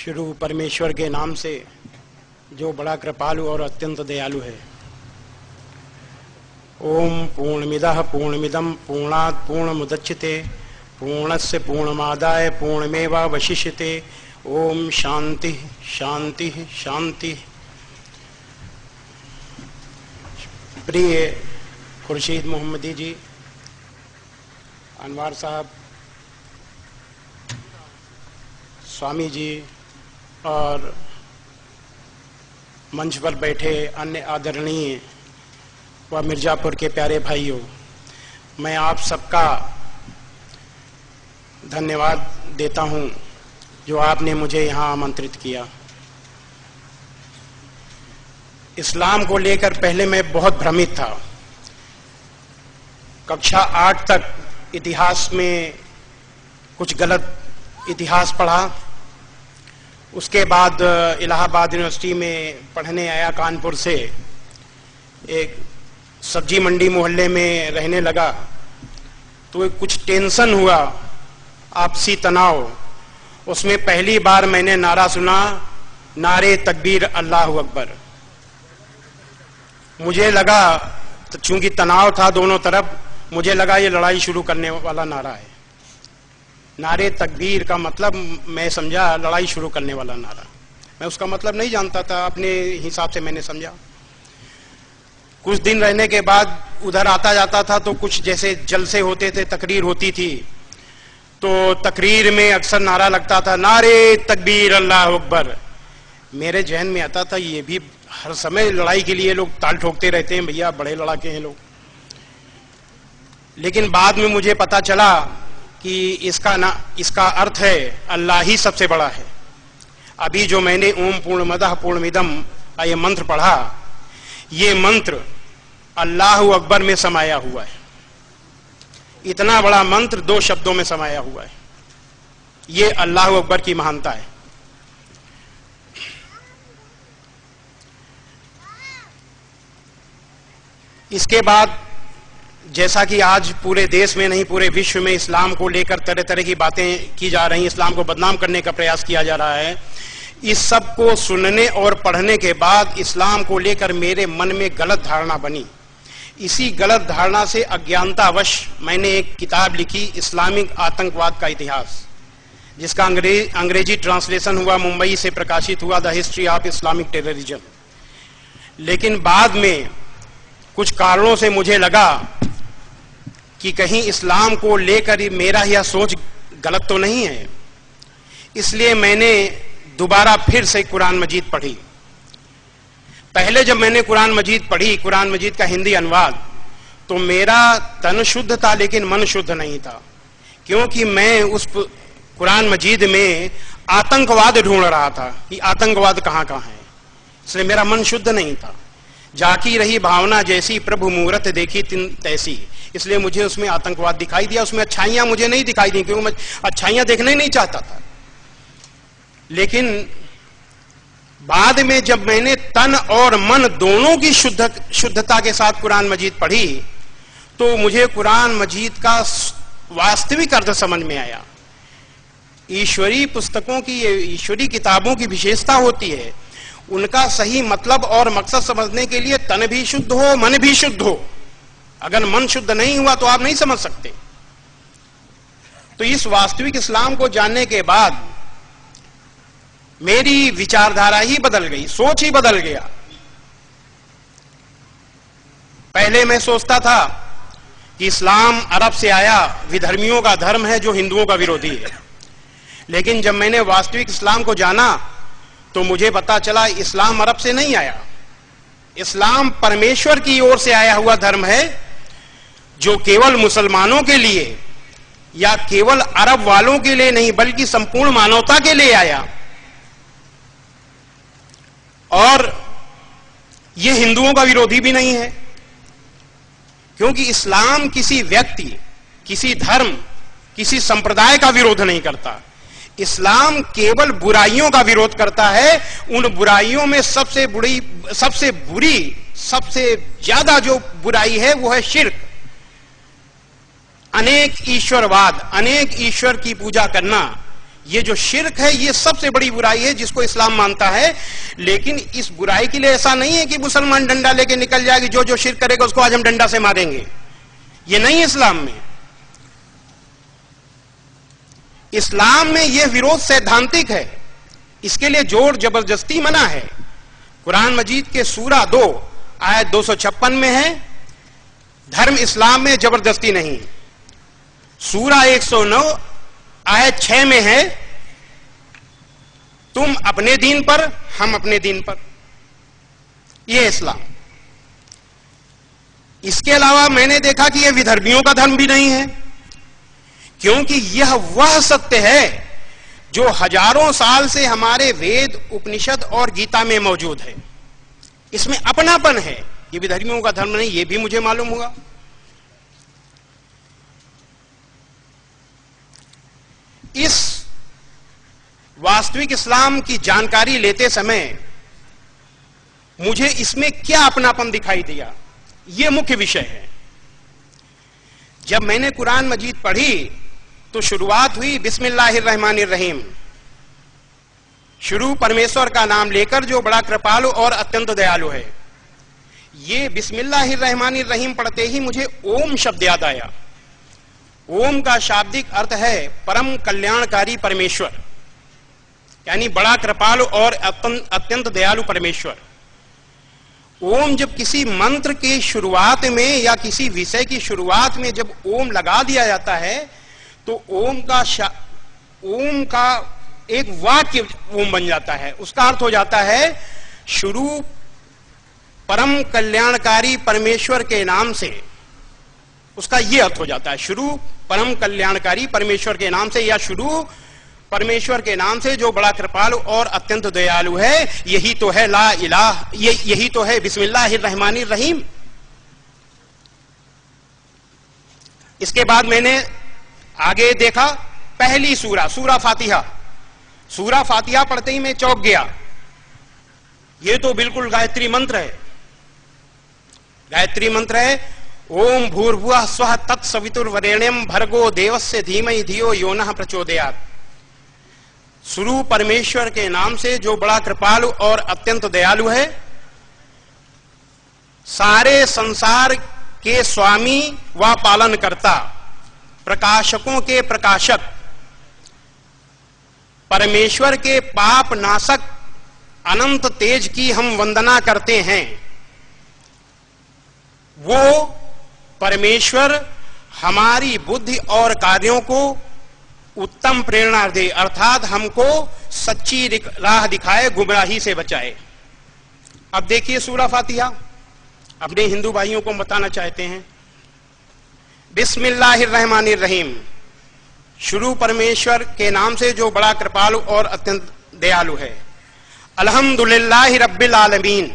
शुरू परमेश्वर के नाम से जो बड़ा कृपालु और अत्यंत दयालु है। ओम पूर्णमिदः पूर्णमिदं पूर्णात् पूर्णमुदच्यते पूर्णस्य पूर्णमादाय पूर्णमेवावशिष्यते। ओम शांति शांति शांति। प्रिय खुर्शीद मोहम्मदी जी, अनवार साहब, स्वामी जी और मंच पर बैठे अन्य आदरणीय व मिर्जापुर के प्यारे भाइयों, मैं आप सबका धन्यवाद देता हूं जो आपने मुझे यहां आमंत्रित किया। इस्लाम को लेकर पहले मैं बहुत भ्रमित था। कक्षा 8 तक इतिहास में कुछ गलत इतिहास पढ़ा। उसके बाद इलाहाबाद यूनिवर्सिटी में पढ़ने आया कानपुर से। एक सब्जी मंडी मोहल्ले में रहने लगा तो कुछ टेंशन हुआ, आपसी तनाव। उसमें पहली बार मैंने नारा सुना, नारे तकबीर अल्लाहु अकबर। मुझे लगा, चूंकि तनाव था दोनों तरफ, मुझे लगा ये लड़ाई शुरू करने वाला नारा है। नारे तकबीर का मतलब मैं समझा लड़ाई शुरू करने वाला नारा। मैं उसका मतलब नहीं जानता था, अपने हिसाब से मैंने समझा। कुछ दिन रहने के बाद उधर आता जाता था तो कुछ जैसे जलसे होते थे, तकरीर होती थी, तो तकरीर में अक्सर नारा लगता था, नारे तकबीर अल्लाहु अकबर। मेरे जहन में आता था ये भी हर समय लड़ाई के लिए लोग ताल ठोकते रहते हैं, भैया बड़े लड़ाके हैं लोग। लेकिन बाद में मुझे पता चला कि इसका अर्थ है अल्लाह ही सबसे बड़ा है। अभी जो मैंने ओम पूर्णमदः पूर्णमिदं ये मंत्र पढ़ा, ये मंत्र अल्लाहु अकबर में समाया हुआ है। इतना बड़ा मंत्र 2 शब्दों में समाया हुआ है। ये अल्लाहु अकबर की महानता है। इसके बाद जैसा कि आज पूरे देश में नहीं पूरे विश्व में इस्लाम को लेकर तरह तरह की बातें की जा रही, इस्लाम को बदनाम करने का प्रयास किया जा रहा है, इस सब को सुनने और पढ़ने के बाद इस्लाम को लेकर मेरे मन में गलत धारणा बनी। इसी गलत धारणा से अज्ञानतावश मैंने एक किताब लिखी, इस्लामिक आतंकवाद का इतिहास, जिसका अंग्रेजी ट्रांसलेशन हुआ, मुंबई से प्रकाशित हुआ, the history of Islamic terrorism. लेकिन बाद में कुछ कारणों से मुझे लगा कि कहीं इस्लाम को लेकर मेरा यह सोच गलत तो नहीं है। इसलिए मैंने दोबारा फिर से कुरान मजीद पढ़ी। पहले जब मैंने कुरान मजीद पढ़ी, कुरान मजीद का हिंदी अनुवाद, तो मेरा तन शुद्ध था लेकिन मन शुद्ध नहीं था, क्योंकि मैं उस कुरान मजीद में आतंकवाद ढूंढ रहा था कि आतंकवाद कहां कहां है। इसलिए मेरा मन शुद्ध नहीं था। जाकी रही भावना जैसी, प्रभु मूरत देखी तिन तैसी। इसलिए मुझे उसमें आतंकवाद दिखाई दिया, उसमें अच्छाइयां मुझे नहीं दिखाई दी, क्योंकि मैं अच्छाइयां देखना ही नहीं चाहता था। लेकिन बाद में जब मैंने तन और मन दोनों की शुद्धता के साथ कुरान मजीद पढ़ी, तो मुझे कुरान मजीद का वास्तविक अर्थ समझ में आया। ईश्वरीय पुस्तकों की, ईश्वरीय किताबों की विशेषता होती है, उनका सही मतलब और मकसद समझने के लिए तन भी शुद्ध हो, मन भी शुद्ध हो। अगर मन शुद्ध नहीं हुआ तो आप नहीं समझ सकते। तो इस वास्तविक इस्लाम को जानने के बाद मेरी विचारधारा ही बदल गई, सोच ही बदल गया। पहले मैं सोचता था कि इस्लाम अरब से आया, विधर्मियों का धर्म है जो हिंदुओं का विरोधी है। लेकिन जब मैंने वास्तविक इस्लाम को जाना तो मुझे पता चला इस्लाम अरब से नहीं आया। इस्लाम परमेश्वर की ओर से आया हुआ धर्म है, जो केवल मुसलमानों के लिए या केवल अरब वालों के लिए नहीं बल्कि संपूर्ण मानवता के लिए आया। और यह हिंदुओं का विरोधी भी नहीं है, क्योंकि इस्लाम किसी व्यक्ति, किसी धर्म, किसी संप्रदाय का विरोध नहीं करता। इस्लाम केवल बुराइयों का विरोध करता है। उन बुराइयों में सबसे बुरी, सबसे ज्यादा जो बुराई है वो है शिर्क, अनेक ईश्वरवाद, अनेक ईश्वर की पूजा करना, ये जो शिर्क है ये सबसे बड़ी बुराई है जिसको इस्लाम मानता है। लेकिन इस बुराई के लिए ऐसा नहीं है कि मुसलमान डंडा लेके निकल जाएगी, जो जो शिर्क करेगा उसको आज हम डंडा से मारेंगे, ये नहीं है इस्लाम में। इस्लाम में यह विरोध सैद्धांतिक है, इसके लिए जोर जबरदस्ती मना है। कुरान मजीद के सूरा 2 आयत 256 में है, धर्म इस्लाम में जबरदस्ती नहीं। सूरा 109 आयत 6 में है, तुम अपने दीन पर, हम अपने दीन पर, यह इस्लाम। इसके अलावा मैंने देखा कि यह विधर्मियों का धर्म भी नहीं है, क्योंकि यह वह सत्य है जो हजारों साल से हमारे वेद, उपनिषद और गीता में मौजूद है। इसमें अपनापन है, यह विधर्मियों का धर्म नहीं, यह भी मुझे मालूम हुआ। इस वास्तविक इस्लाम की जानकारी लेते समय मुझे इसमें क्या अपनापन दिखाई दिया, यह मुख्य विषय है। जब मैंने कुरान मजीद पढ़ी तो शुरुआत हुई बिस्मिल्लाहिर्रहमानिर्रहीम, शुरू परमेश्वर का नाम लेकर जो बड़ा कृपालु और अत्यंत दयालु है। ये बिस्मिल्लाहिर्रहमानिर्रहीम पढ़ते ही मुझे ओम शब्द याद आया। ओम का शाब्दिक अर्थ है परम कल्याणकारी परमेश्वर, यानी बड़ा कृपालु और अत्यंत दयालु परमेश्वर। ओम जब किसी मंत्र की शुरुआत में या किसी विषय की शुरुआत में जब ओम लगा दिया जाता है तो ओम का एक वाक्य ओम बन जाता है। उसका अर्थ हो जाता है शुरू परम कल्याणकारी परमेश्वर के नाम से, उसका यह अर्थ हो जाता है शुरू परम कल्याणकारी परमेश्वर के नाम से, या शुरू परमेश्वर के नाम से जो बड़ा कृपालु और अत्यंत दयालु है। यही तो है ला इलाह, यही तो है बिस्मिल्लाहिर्रहमानिर्रहीम। इसके बाद मैंने आगे देखा, पहली सूरा फातिहा। सूरा फातिहा पढ़ते ही मैं चौंक गया, ये तो बिल्कुल गायत्री मंत्र है। गायत्री मंत्र है ओम भूर्भुवः स्वः तत्सवितुर्वरेण्यं भर्गो देवस्य धीमहि धियो यो नः प्रचोदयात्। शुरू परमेश्वर के नाम से जो बड़ा कृपालु और अत्यंत दयालु है, सारे संसार के स्वामी व पालनकर्ता, प्रकाशकों के प्रकाशक, परमेश्वर के पाप नाशक अनंत तेज की हम वंदना करते हैं। वो परमेश्वर हमारी बुद्धि और कार्यों को उत्तम प्रेरणा दे, अर्थात हमको सच्ची राह दिखाए, गुमराही से बचाए। अब देखिए सूरा फातिहा अपने हिंदू भाइयों को बताना चाहते हैं। बिस्मिल्लाहिर्रहमानिर्रहीम, शुरू परमेश्वर के नाम से जो बड़ा कृपालु और अत्यंत दयालु है। अल्हम्दुलिल्लाहि रब्बिल आलमीन,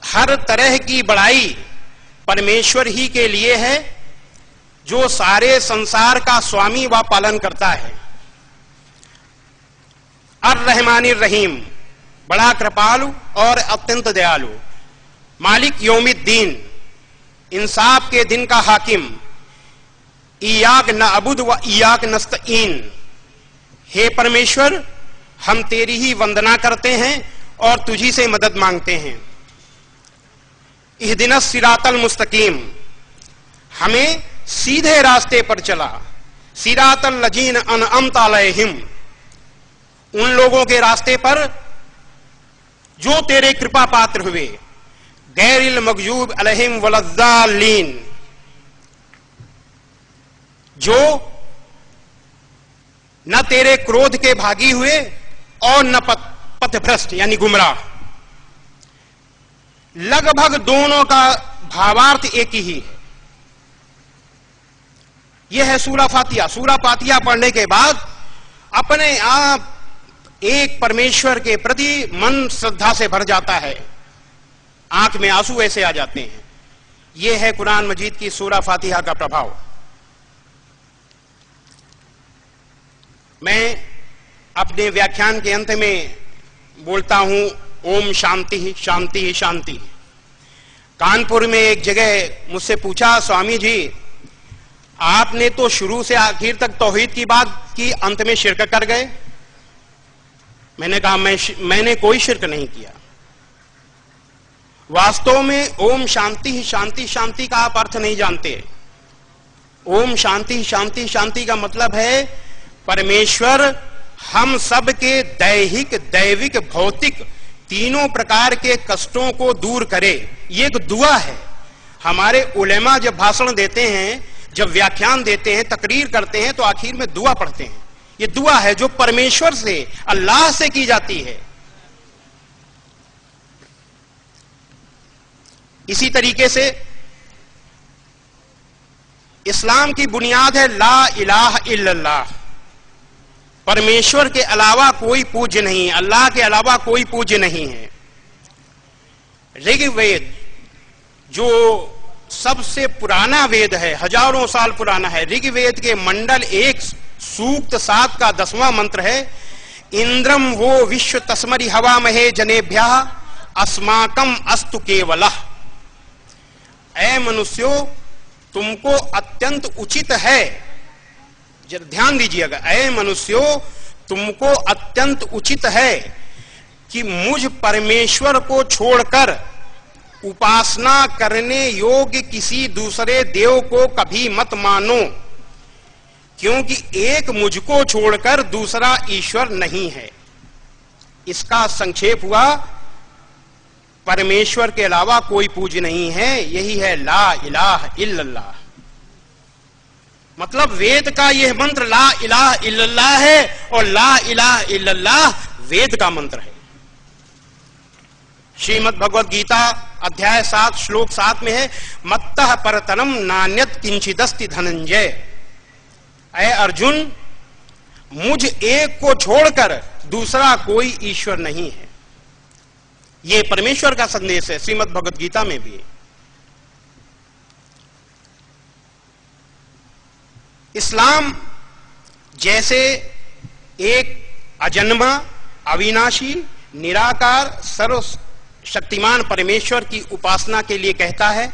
हर तरह की बड़ाई परमेश्वर ही के लिए है जो सारे संसार का स्वामी व पालन करता है। अर्रहमानिर्रहीम, बड़ा कृपालु और अत्यंत दयालु। मालिक यौमिद्दीन, इंसाफ के दिन का हाकिम। इयाक नअबुद व इयाक नस्तईन, हे परमेश्वर हम तेरी ही वंदना करते हैं और तुझी से मदद मांगते हैं। इहदिनस सिरातल मुस्तकीम, हमें सीधे रास्ते पर चला। सिरातल लजीन अनअमता अलैहिम, उन लोगों के रास्ते पर जो तेरे कृपा पात्र हुए। गैरिल मगजूब अलैहिम वलद्दालीन, जो न तेरे क्रोध के भागी हुए और न पथभ्रष्ट यानी गुमराह। लगभग दोनों का भावार्थ एक ही है। यह है सूरा फातिहा। सूरा फातिहा पढ़ने के बाद अपने आप एक परमेश्वर के प्रति मन श्रद्धा से भर जाता है, आंख में आंसू ऐसे आ जाते हैं। यह है कुरान मजीद की सूरा फातिहा का प्रभाव। मैं अपने व्याख्यान के अंत में बोलता हूं ओम शांति ही शांति ही शांति। कानपुर में एक जगह मुझसे पूछा, स्वामी जी आपने तो शुरू से आखिर तक तौहीद की बात की, अंत में शिरक कर गए। मैंने कहा मैंने कोई शिरक नहीं किया। वास्तव में ओम शांति शांति शांति का आप अर्थ नहीं जानते। ओम शांति शांति शांति का मतलब है परमेश्वर हम सब के दैहिक, दैविक, भौतिक तीनों प्रकार के कष्टों को दूर करे। ये एक दुआ है। हमारे उलेमा जब भाषण देते हैं, जब व्याख्यान देते हैं, तकरीर करते हैं, तो आखिर में दुआ पढ़ते हैं। ये दुआ है जो परमेश्वर से, अल्लाह से की जाती है। इसी तरीके से इस्लाम की बुनियाद है ला इलाहा इल्लल्लाह। परमेश्वर के अलावा कोई पूज्य नहीं, अल्लाह के अलावा कोई पूज्य नहीं है। ऋग्वेद जो सबसे पुराना वेद है, हजारों साल पुराना है, ऋग्वेद के मंडल 1 सूक्त 7 का 10वां मंत्र है, इंद्रम वो विश्व तस्मरि हवा महे जनेभ्यः अस्माकम अस्तु केवलः। ऐ मनुष्यों, तुमको अत्यंत उचित है, जरा ध्यान दीजिएगा, ऐ मनुष्यों तुमको अत्यंत उचित है कि मुझ परमेश्वर को छोड़कर उपासना करने योग्य किसी दूसरे देव को कभी मत मानो, क्योंकि एक मुझको छोड़कर दूसरा ईश्वर नहीं है। इसका संक्षेप हुआ परमेश्वर के अलावा कोई पूज्य नहीं है। यही है ला इलाहा इल्लल्लाह। मतलब वेद का यह मंत्र ला इलाहा इल्लल्लाह है, और ला इलाहा इल्लल्लाह वेद का मंत्र है। श्रीमद् भगवद गीता अध्याय 7 श्लोक 7 में है, मत्तः परतरम नान्यत किंचिदस्ति धनंजय। ऐ अर्जुन, मुझ एक को छोड़कर दूसरा कोई ईश्वर नहीं है। यह परमेश्वर का संदेश है श्रीमद् भगवद गीता में भी। इस्लाम जैसे एक अजन्मा, अविनाशी, निराकार, सर्वशक्तिमान परमेश्वर की उपासना के लिए कहता है,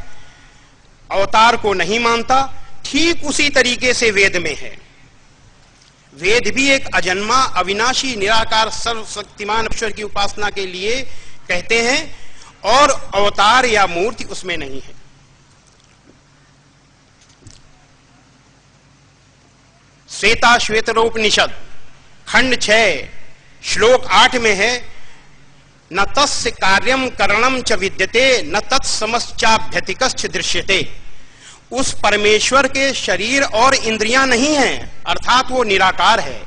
अवतार को नहीं मानता, ठीक उसी तरीके से वेद में है। वेद भी एक अजन्मा, अविनाशी, निराकार, सर्वशक्तिमान ईश्वर की उपासना के लिए कहते हैं, और अवतार या मूर्ति उसमें नहीं है। श्वेता श्वेतरोपनिषद खंड 6 श्लोक 8 में है, न तस्य कार्यम करणम च विद्यते न तत्समश्चाभ्यतिकश्च दृश्यते। उस परमेश्वर के शरीर और इंद्रियां नहीं हैं, अर्थात वो निराकार है।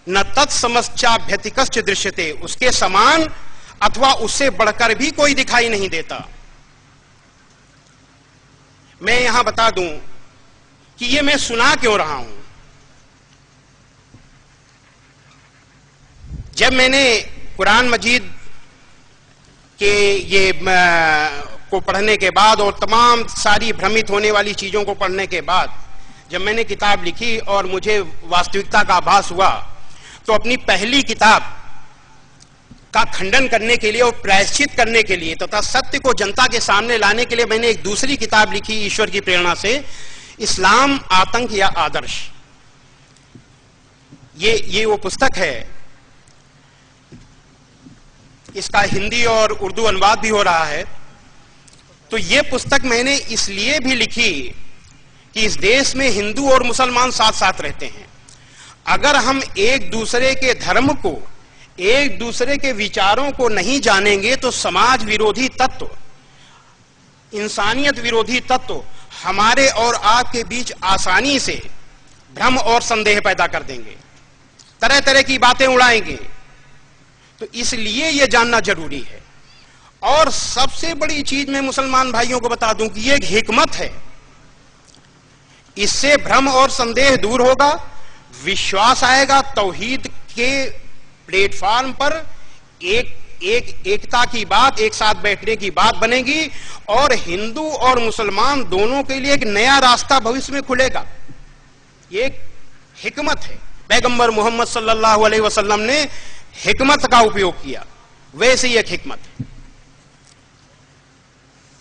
न तत्समश्चाभ्यतिकश्च दृश्यते, उसके समान अथवा उससे बढ़कर भी कोई दिखाई नहीं देता। मैं यहां बता दूं कि ये मैं सुना क्यों रहा हूं। जब मैंने कुरान मजीद के ये को पढ़ने के बाद और तमाम सारी भ्रमित होने वाली चीजों को पढ़ने के बाद जब मैंने किताब लिखी और मुझे वास्तविकता का आभास हुआ, तो अपनी पहली किताब का खंडन करने के लिए और प्रायश्चित करने के लिए तथा सत्य को जनता के सामने लाने के लिए मैंने एक दूसरी किताब लिखी ईश्वर की प्रेरणा से, इस्लाम आतंक या आदर्श। ये वो पुस्तक है। इसका हिंदी और उर्दू अनुवाद भी हो रहा है। तो ये पुस्तक मैंने इसलिए भी लिखी कि इस देश में हिंदू और मुसलमान साथ साथ रहते हैं। अगर हम एक दूसरे के धर्म को, एक दूसरे के विचारों को नहीं जानेंगे तो समाज विरोधी तत्व, इंसानियत विरोधी तत्व हमारे और आपके बीच आसानी से भ्रम और संदेह पैदा कर देंगे, तरह तरह की बातें उड़ाएंगे। तो इसलिए यह जानना जरूरी है। और सबसे बड़ी चीज मैं मुसलमान भाइयों को बता दूं कि यह एक हिकमत है। इससे भ्रम और संदेह दूर होगा, विश्वास आएगा, तौहीद के प्लेटफॉर्म पर एकता की बात, एक साथ बैठने की बात बनेगी, और हिंदू और मुसलमान दोनों के लिए एक नया रास्ता भविष्य में खुलेगा। ये एक हिकमत है। पैगंबर मोहम्मद सल्लल्लाहु अलैहि वसल्लम ने हिकमत का उपयोग किया, वैसे ही एक हिकमत है।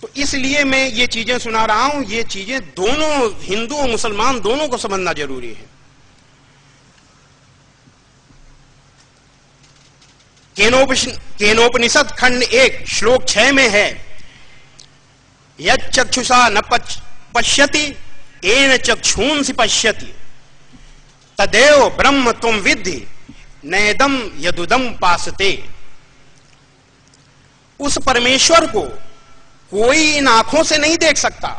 तो इसलिए मैं ये चीजें सुना रहा हूं, ये चीजें दोनों हिंदू और मुसलमान दोनों को समझना जरूरी है। केनोपनिषद खंड 1 श्लोक 6 में है, यच्चक्षुषा न पश्यति येन चक्षुंसि पश्यति तदेव ब्रह्म त्वं विद्धि नैदम यदुदम पासते। उस परमेश्वर को कोई इन आंखों से नहीं देख सकता,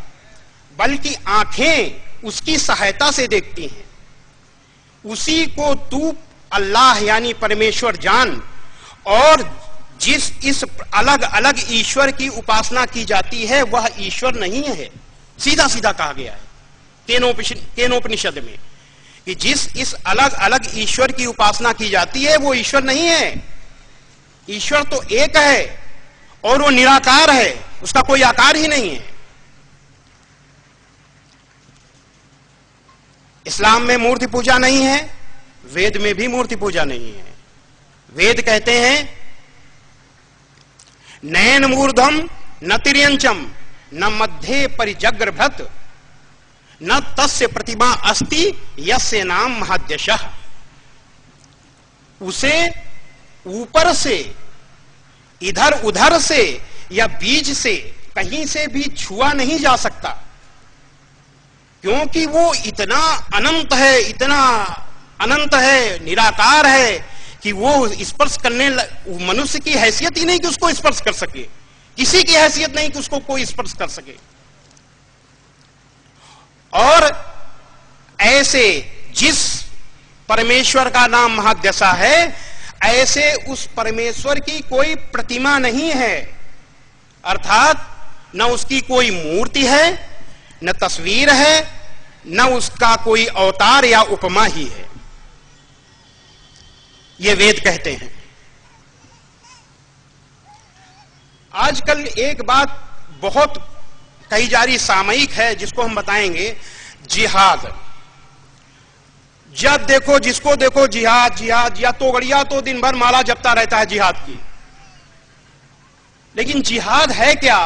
बल्कि आंखें उसकी सहायता से देखती हैं। उसी को तू अल्लाह यानी परमेश्वर जान, और जिस इस अलग अलग ईश्वर की उपासना की जाती है वह ईश्वर नहीं है। सीधा सीधा कहा गया है केनोपनिषद में कि जिस इस अलग अलग ईश्वर की उपासना की जाती है वो ईश्वर नहीं है। ईश्वर तो एक है और वो निराकार है, उसका कोई आकार ही नहीं है। इस्लाम में मूर्ति पूजा नहीं है, वेद में भी मूर्ति पूजा नहीं है। वेद कहते हैं नयन मूर्धम न तिर्यंचम न मध्य परिजग्रभृत न तस्य प्रतिमा अस्ति यस्य नाम महाद्यशः। उसे ऊपर से, इधर उधर से या बीच से कहीं से भी छुआ नहीं जा सकता, क्योंकि वो इतना अनंत है, इतना अनंत है, निराकार है कि वो स्पर्श करने मनुष्य की हैसियत ही नहीं कि उसको स्पर्श कर सके, किसी की हैसियत नहीं कि उसको कोई स्पर्श कर सके। और ऐसे जिस परमेश्वर का नाम महाद्यशा है, ऐसे उस परमेश्वर की कोई प्रतिमा नहीं है, अर्थात न उसकी कोई मूर्ति है, न तस्वीर है, न उसका कोई अवतार या उपमा ही है। ये वेद कहते हैं। आजकल एक बात बहुत कही जा रही सामयिक है, जिसको हम बताएंगे, जिहाद। जब देखो जिसको देखो जिहाद जिहाद, या तो गड़िया तो दिन भर माला जपता रहता है जिहाद की। लेकिन जिहाद है क्या,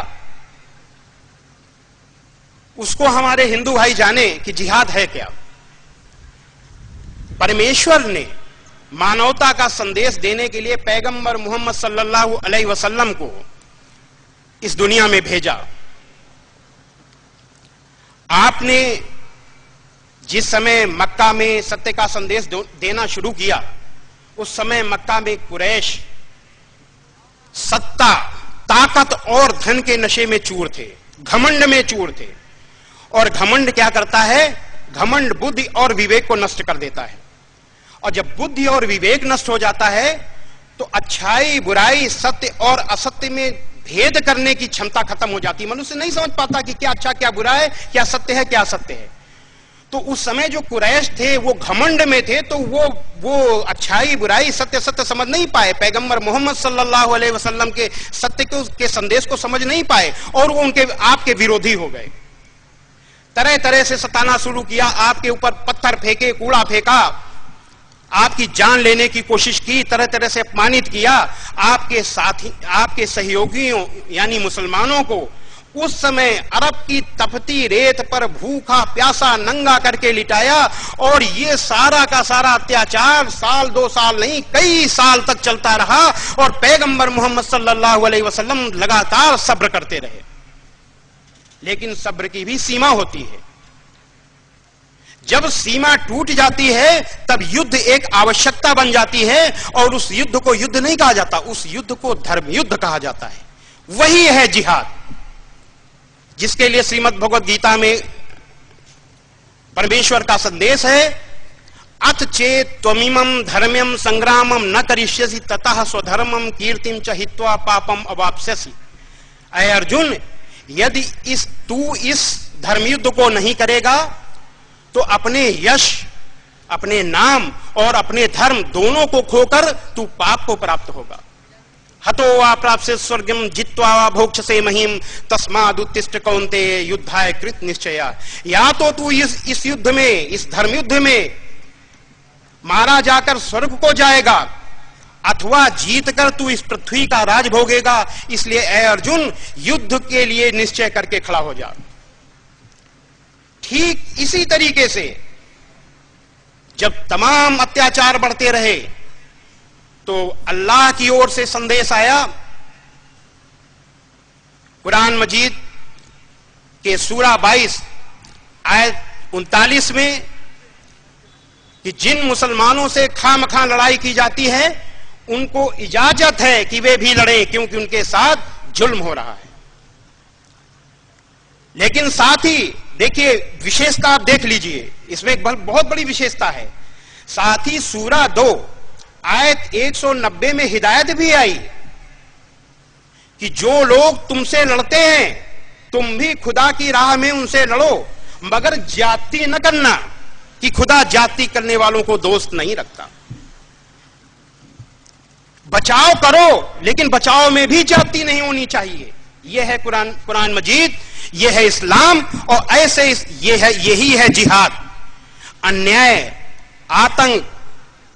उसको हमारे हिंदू भाई जाने कि जिहाद है क्या। परमेश्वर ने मानवता का संदेश देने के लिए पैगंबर मोहम्मद सल्लल्लाहु अलैहि वसल्लम को इस दुनिया में भेजा। आपने जिस समय मक्का में सत्य का संदेश देना शुरू किया, उस समय मक्का में कुरैश सत्ता, ताकत और धन के नशे में चूर थे, घमंड में चूर थे। और घमंड क्या करता है? घमंड बुद्धि और विवेक को नष्ट कर देता है। और जब बुद्धि और विवेक नष्ट हो जाता है तो अच्छाई बुराई, सत्य और असत्य में भेद करने की क्षमता खत्म हो जाती है। मनुष्य नहीं समझ पाता कि क्या अच्छा क्या बुरा है, क्या सत्य है क्या असत्य है। तो उस समय जो कुरैश थे वो घमंड में थे, तो वो अच्छाई बुराई सत्य सत्य समझ नहीं पाए, पैगंबर मोहम्मद सल्लल्लाहु अलैहि वसल्लम के सत्य के संदेश को समझ नहीं पाए, और वो उनके आपके विरोधी हो गए। तरह तरह से सताना शुरू किया, आपके ऊपर पत्थर फेंके, कूड़ा फेंका, आपकी जान लेने की कोशिश की, तरह तरह से अपमानित किया। आपके साथी, आपके सहयोगियों यानी मुसलमानों को उस समय अरब की तपती रेत पर भूखा प्यासा नंगा करके लिटाया। और ये सारा का सारा अत्याचार साल दो साल नहीं, कई साल तक चलता रहा। और पैगंबर मोहम्मद सल्लल्लाहु अलैहि वसल्लम लगातार सब्र करते रहे। लेकिन सब्र की भी सीमा होती है। जब सीमा टूट जाती है तब युद्ध एक आवश्यकता बन जाती है, और उस युद्ध को युद्ध नहीं कहा जाता, उस युद्ध को धर्म युद्ध कहा जाता है। वही है जिहाद, जिसके लिए श्रीमद् भगवद गीता में परमेश्वर का संदेश है, अथ चेत त्वमिमं धर्म्यम संग्रामम न करिष्यसि ततः स्वधर्मम कीर्तिम च हित्वा पापम अवाप्स्यसि। ऐ अर्जुन, यदि तू इस धर्मयुद्ध को नहीं करेगा तो अपने यश, अपने नाम और अपने धर्म दोनों को खोकर तू पाप को प्राप्त होगा। हतो वा प्राप्स्यसि स्वर्गम जित्वा वा भोक्ष्यसे महीम तस्माद् उत्तिष्ठ कौन्तेय युद्धाय कृत निश्चया। या तो तू इस युद्ध में, इस धर्म युद्ध में मारा जाकर स्वर्ग को जाएगा, अथवा जीतकर तू इस पृथ्वी का राज भोगेगा। इसलिए ऐ अर्जुन, युद्ध के लिए निश्चय करके खड़ा हो जा। ठीक इसी तरीके से जब तमाम अत्याचार बढ़ते रहे तो अल्लाह की ओर से संदेश आया कुरान मजीद के सूरा 22 आयत 39 में कि जिन मुसलमानों से खामखा लड़ाई की जाती है उनको इजाजत है कि वे भी लड़ें, क्योंकि उनके साथ जुल्म हो रहा है। लेकिन साथ ही देखिए विशेषता, आप देख लीजिए, इसमें एक बहुत बड़ी विशेषता है। साथ ही सूरा 2 आयत 190 में हिदायत भी आई कि जो लोग तुमसे लड़ते हैं तुम भी खुदा की राह में उनसे लड़ो, मगर ज्यादती न करना, कि खुदा ज्यादती करने वालों को दोस्त नहीं रखता। बचाव करो, लेकिन बचाव में भी ज्यादती नहीं होनी चाहिए। यह है कुरान मजीद, यह है इस्लाम, और ऐसे यही है जिहाद।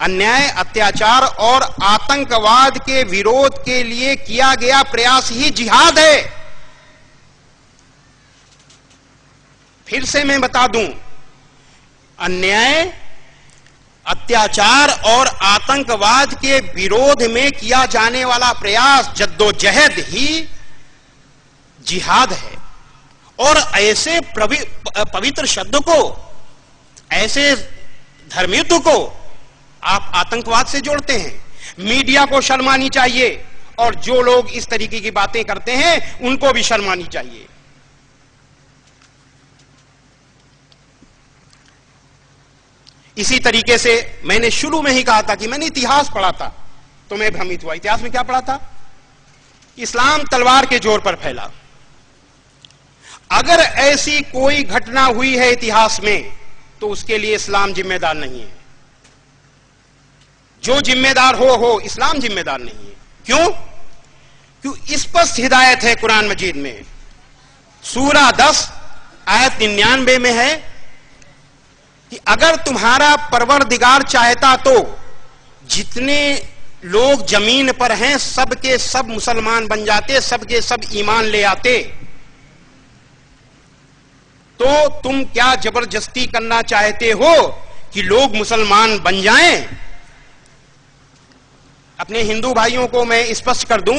अन्याय, अत्याचार और आतंकवाद के विरोध के लिए किया गया प्रयास ही जिहाद है। फिर से मैं बता दूं, अन्याय, अत्याचार और आतंकवाद के विरोध में किया जाने वाला प्रयास, जद्दोजहद ही जिहाद है। और ऐसे पवित्र शब्द को, ऐसे धर्मयुद्ध को आप आतंकवाद से जोड़ते हैं। मीडिया को शर्म आनी चाहिए, और जो लोग इस तरीके की बातें करते हैं उनको भी शर्म आनी चाहिए। इसी तरीके से मैंने शुरू में ही कहा था कि मैंने इतिहास पढ़ा था तो मैं भ्रमित हुआ। इतिहास में क्या पढ़ा था? इस्लाम तलवार के जोर पर फैला। अगर ऐसी कोई घटना हुई है इतिहास में तो उसके लिए इस्लाम जिम्मेदार नहीं है। जो जिम्मेदार हो, इस्लाम जिम्मेदार नहीं है। क्यों? स्पष्ट हिदायत है कुरान मजीद में। सूरा 10 आयत 99 में है कि अगर तुम्हारा परवरदिगार चाहता तो जितने लोग जमीन पर हैं सब के सब मुसलमान बन जाते, सब के सब ईमान ले आते। तो तुम क्या जबरदस्ती करना चाहते हो कि लोग मुसलमान बन जाएं? अपने हिंदू भाइयों को मैं स्पष्ट कर दूं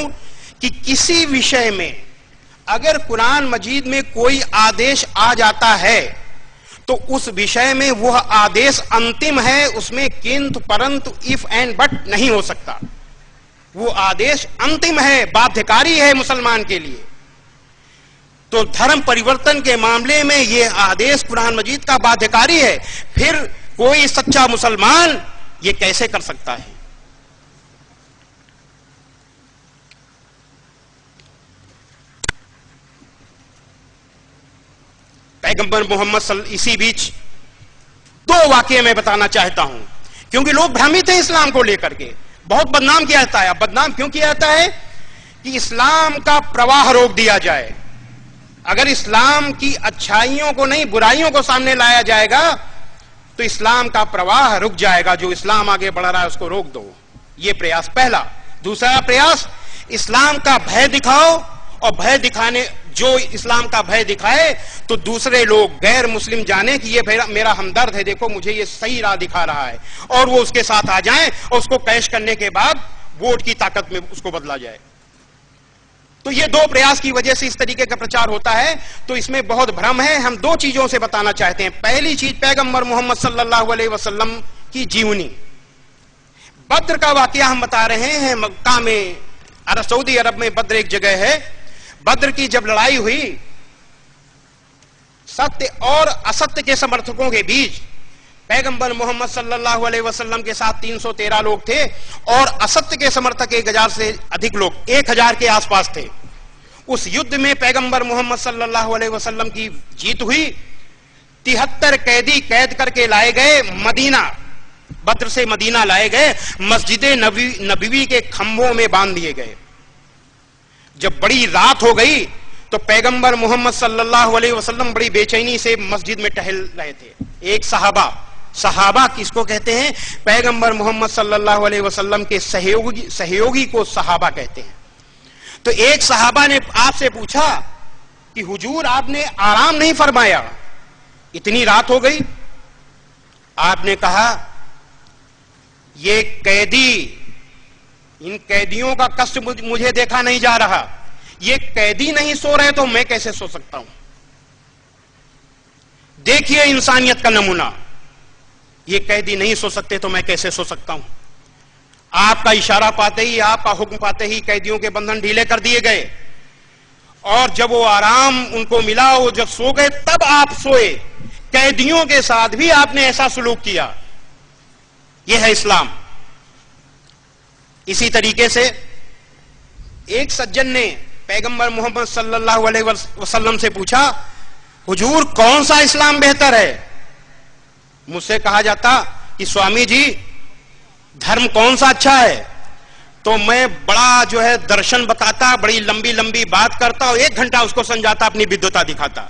कि किसी विषय में अगर कुरान मजीद में कोई आदेश आ जाता है तो उस विषय में वह आदेश अंतिम है, उसमें किंतु परंतु इफ एंड बट नहीं हो सकता। वो आदेश अंतिम है, बाध्यकारी है मुसलमान के लिए। तो धर्म परिवर्तन के मामले में यह आदेश कुरान मजीद का बाध्यकारी है। फिर कोई सच्चा मुसलमान यह कैसे कर सकता है? पैगंबर मोहम्मद, इसी बीच 2 वाकये मैं बताना चाहता हूं, क्योंकि लोग भ्रमित हैं इस्लाम को लेकर के। बहुत बदनाम किया जाता है। अब बदनाम क्यों किया जाता है? कि इस्लाम का प्रवाह रोक दिया जाए। अगर इस्लाम की अच्छाइयों को नहीं, बुराइयों को सामने लाया जाएगा तो इस्लाम का प्रवाह रुक जाएगा। जो इस्लाम आगे बढ़ रहा है उसको रोक दो। यह प्रयास पहला। दूसरा प्रयास, इस्लाम का भय दिखाओ, और भय दिखाने, जो इस्लाम का भय दिखाए तो दूसरे लोग गैर मुस्लिम जाने कि ये मेरा हमदर्द है, देखो मुझे ये सही राह दिखा रहा है, और वो उसके साथ आ जाएं और उसको कैश करने के बाद वोट की ताकत में उसको बदला जाए। तो ये 2 प्रयास की वजह से इस तरीके का प्रचार होता है। तो इसमें बहुत भ्रम है। हम 2 चीजों से बताना चाहते हैं। पहली चीज, पैगंबर मोहम्मद सल्लल्लाहु अलैहि वसल्लम की जीवनी। बद्र का वाकया हम बता रहे हैं। मक्का में, सऊदी अरब में बद्र एक जगह है। बद्र की जब लड़ाई हुई, सत्य और असत्य के समर्थकों के बीच पैगंबर मोहम्मद सल्लल्लाहु अलैहि वसल्लम के साथ 313 लोग थे, और असत्य के समर्थक 1000 से अधिक लोग, 1000 के आसपास थे। उस युद्ध में पैगंबर मोहम्मद सल्लल्लाहु अलैहि वसल्लम की जीत हुई। 73 कैदी कैद करके लाए गए, मदीना, बद्र से मदीना लाए गए, मस्जिद नबवी के खंभों में बांध दिए गए। जब बड़ी रात हो गई तो पैगंबर मोहम्मद सल्लल्लाहु अलैहि वसल्लम बड़ी बेचैनी से मस्जिद में टहल रहे थे। एक सहाबा सहाबा किसको कहते हैं? पैगंबर मोहम्मद सल्लल्लाहु अलैहि वसल्लम के सहयोगी को सहाबा कहते हैं। तो एक सहाबा ने आपसे पूछा कि हुजूर आपने आराम नहीं फरमाया, इतनी रात हो गई। आपने कहा ये कैदी, इन कैदियों का कष्ट मुझे देखा नहीं जा रहा, ये कैदी नहीं सो रहे तो मैं कैसे सो सकता हूं? देखिए इंसानियत का नमूना, ये कैदी नहीं सो सकते तो मैं कैसे सो सकता हूं? आपका इशारा पाते ही, आपका हुक्म पाते ही कैदियों के बंधन ढीले कर दिए गए, और जब वो आराम उनको मिला, वो जब सो गए तब आप सोए। कैदियों के साथ भी आपने ऐसा सलूक किया। यह है इस्लाम। इसी तरीके से एक सज्जन ने पैगंबर मोहम्मद सल्लल्लाहु अलैहि वसल्लम से पूछा, हुजूर कौन सा इस्लाम बेहतर है? मुझसे कहा जाता कि स्वामी जी धर्म कौन सा अच्छा है, तो मैं बड़ा जो है दर्शन बताता, बड़ी लंबी लंबी बात करता और 1 घंटा उसको समझाता, अपनी विद्वता दिखाता।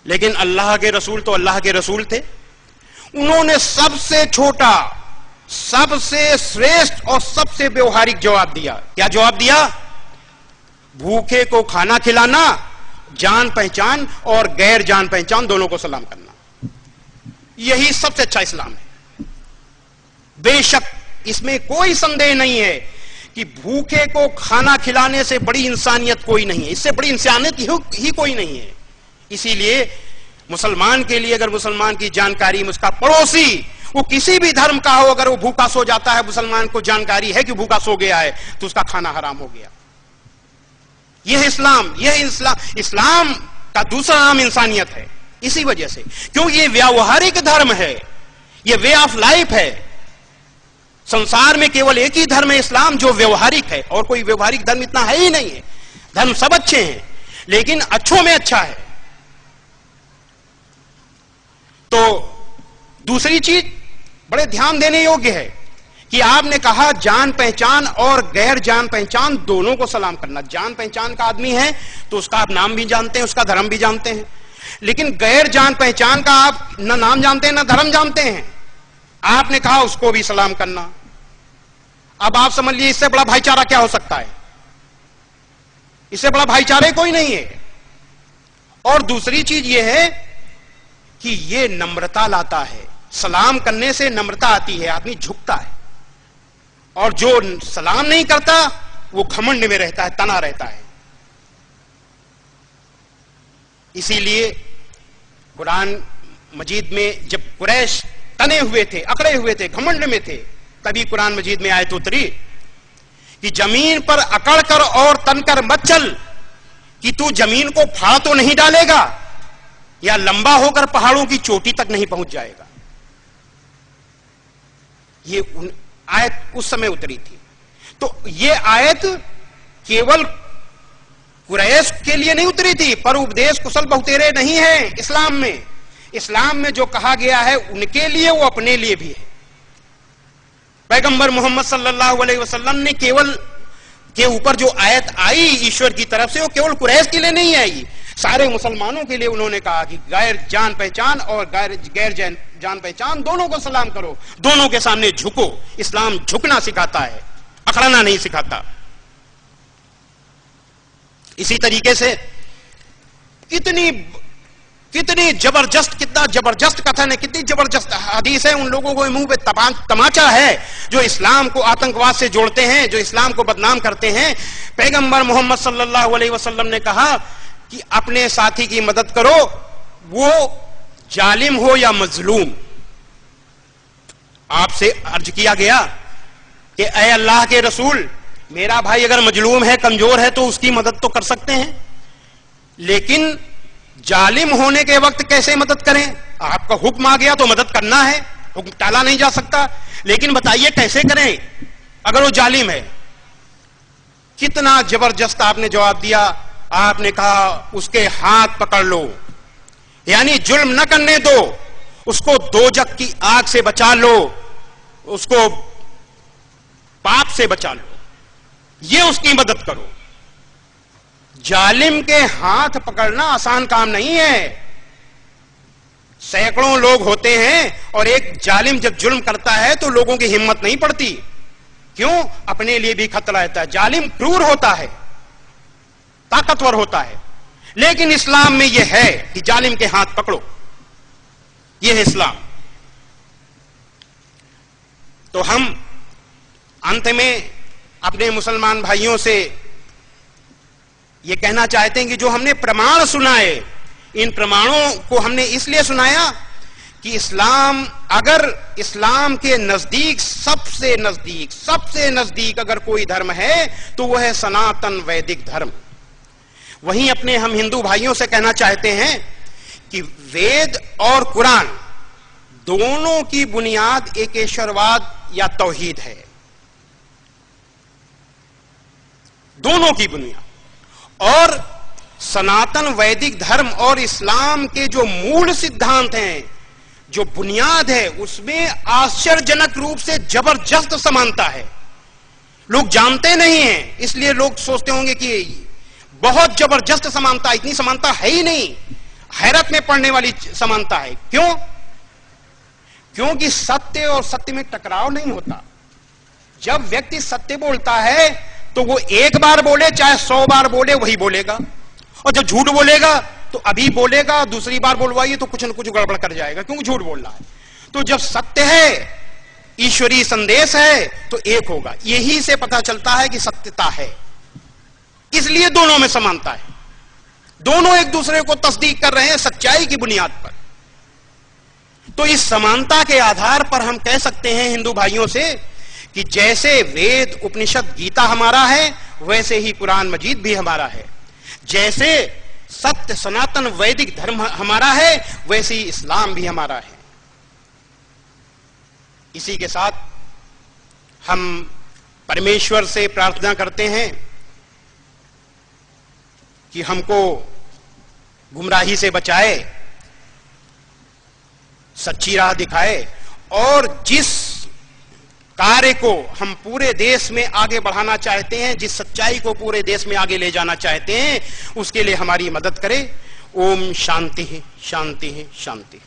लेकिन अल्लाह के रसूल तो अल्लाह के रसूल थे। उन्होंने सबसे छोटा, सबसे श्रेष्ठ और सबसे व्यवहारिक जवाब दिया। क्या जवाब दिया? भूखे को खाना खिलाना, जान पहचान और गैर जान पहचान दोनों को सलाम करना, यही सबसे अच्छा इस्लाम है। बेशक इसमें कोई संदेह नहीं है कि भूखे को खाना खिलाने से बड़ी इंसानियत कोई नहीं है, इससे बड़ी इंसानियत ही कोई नहीं है। इसीलिए मुसलमान के लिए, अगर मुसलमान की जानकारी में उसका पड़ोसी, वो किसी भी धर्म का हो, अगर वो भूखा सो जाता है, मुसलमान को जानकारी है कि भूखा सो गया है, तो उसका खाना हराम हो गया। यह इस्लाम, इस्लाम का दूसरा नाम इंसानियत है। इसी वजह से, क्योंकि ये व्यावहारिक धर्म है, ये वे ऑफ लाइफ है। संसार में केवल एक ही धर्म है इस्लाम, जो व्यवहारिक है, और कोई व्यवहारिक धर्म इतना है ही नहीं है। धर्म सब अच्छे हैं, लेकिन अच्छों में अच्छा है। तो दूसरी चीज बड़े ध्यान देने योग्य है कि आपने कहा जान पहचान और गैर जान पहचान दोनों को सलाम करना। जान पहचान का आदमी है तो उसका आप नाम भी जानते हैं, उसका धर्म भी जानते हैं, लेकिन गैर जान पहचान का आप न नाम जानते हैं न धर्म जानते हैं, आपने कहा उसको भी सलाम करना। अब आप समझ लीजिए इससे बड़ा भाईचारा क्या हो सकता है? इससे बड़ा भाईचारा कोई नहीं है। और दूसरी चीज यह है कि यह नम्रता लाता है। सलाम करने से नम्रता आती है, आदमी झुकता है। और जो सलाम नहीं करता वो घमंड में रहता है, तना रहता है। इसीलिए कुरान मजीद में जब कुरैश तने हुए थे, अकड़े हुए थे, घमंड में थे, तभी कुरान मजीद में आयत उतरी कि जमीन पर अकड़ कर और तनकर मत चल, कि तू जमीन को फाड़ तो नहीं डालेगा या लंबा होकर पहाड़ों की चोटी तक नहीं पहुंच जाएगा। ये आयत उस समय उतरी थी। तो ये आयत केवल कुरैश के लिए नहीं उतरी थी, पर उपदेश कुशल बहुतेरे नहीं है इस्लाम में। इस्लाम में जो कहा गया है उनके लिए, वो अपने लिए भी है। पैगंबर मोहम्मद सल्लल्लाहु अलैहि वसल्लम ने केवल के ऊपर जो आयत आई ईश्वर की तरफ से, वो केवल कुरैश के लिए नहीं आई, सारे मुसलमानों के लिए उन्होंने कहा कि गैर जान पहचान और गैर जान पहचान दोनों को सलाम करो, दोनों के सामने झुको। इस्लाम झुकना सिखाता है, अकड़ना नहीं सिखाता। इसी तरीके से कितनी जबरदस्त, कितना जबरदस्त कथन है, कितनी जबरदस्त हदीस है। उन लोगों को मुंह पे तमाचा है जो इस्लाम को आतंकवाद से जोड़ते हैं, जो इस्लाम को बदनाम करते हैं। पैगंबर मोहम्मद सल्लल्लाहु अलैहि वसल्लम ने कहा कि अपने साथी की मदद करो, वो जालिम हो या मजलूम। आपसे अर्ज किया गया कि ऐ अल्लाह के रसूल, मेरा भाई अगर मजलूम है, कमजोर है, तो उसकी मदद तो कर सकते हैं, लेकिन जालिम होने के वक्त कैसे मदद करें? आपका हुक्म आ गया तो मदद करना है, हुक्म टाला नहीं जा सकता, लेकिन बताइए कैसे करें अगर वो जालिम है? कितना जबरदस्त आपने जवाब दिया। आपने कहा उसके हाथ पकड़ लो, यानी जुल्म न करने दो, उसको दोजख की आग से बचा लो, उसको पाप से बचा लो, ये उसकी मदद करो। जालिम के हाथ पकड़ना आसान काम नहीं है। सैकड़ों लोग होते हैं और एक जालिम जब जुल्म करता है तो लोगों की हिम्मत नहीं पड़ती। क्यों? अपने लिए भी खतरा रहता है। जालिम क्रूर होता है, ताकतवर होता है, लेकिन इस्लाम में यह है कि जालिम के हाथ पकड़ो, यह है इस्लाम। तो हम अंत में अपने मुसलमान भाइयों से यह कहना चाहते हैं कि जो हमने प्रमाण सुनाए, इन प्रमाणों को हमने इसलिए सुनाया कि इस्लाम, अगर इस्लाम के नजदीक सबसे नजदीक अगर कोई धर्म है तो वह है सनातन वैदिक धर्म। वहीं अपने हम हिंदू भाइयों से कहना चाहते हैं कि वेद और कुरान दोनों की बुनियाद एकेश्वरवाद या तौहीद है, दोनों की बुनियाद। और सनातन वैदिक धर्म और इस्लाम के जो मूल सिद्धांत हैं, जो बुनियाद है, उसमें आश्चर्यजनक रूप से जबरदस्त समानता है। लोग जानते नहीं हैं, इसलिए लोग सोचते होंगे कि बहुत जबरदस्त समानता, इतनी समानता है ही नहीं, हैरत में पड़ने वाली समानता है। क्यों? क्योंकि सत्य और सत्य में टकराव नहीं होता। जब व्यक्ति सत्य बोलता है तो वो एक बार बोले चाहे 100 बार बोले वही बोलेगा, और जब झूठ बोलेगा तो अभी बोलेगा, दूसरी बार बोलवाइए तो कुछ न कुछ गड़बड़ कर जाएगा, क्योंकि झूठ बोल रहा है। तो जब सत्य है, ईश्वरीय संदेश है, तो एक होगा। यही से पता चलता है कि सत्यता है, इसलिए दोनों में समानता है। दोनों एक दूसरे को तस्दीक कर रहे हैं सच्चाई की बुनियाद पर। तो इस समानता के आधार पर हम कह सकते हैं हिंदू भाइयों से कि जैसे वेद, उपनिषद, गीता हमारा है, वैसे ही कुरान मजीद भी हमारा है। जैसे सत्य सनातन वैदिक धर्म हमारा है, वैसे ही इस्लाम भी हमारा है। इसी के साथ हम परमेश्वर से प्रार्थना करते हैं कि हमको गुमराही से बचाए, सच्ची राह दिखाए, और जिस कार्य को हम पूरे देश में आगे बढ़ाना चाहते हैं, जिस सच्चाई को पूरे देश में आगे ले जाना चाहते हैं, उसके लिए हमारी मदद करे। ओम शांति शांति शांति।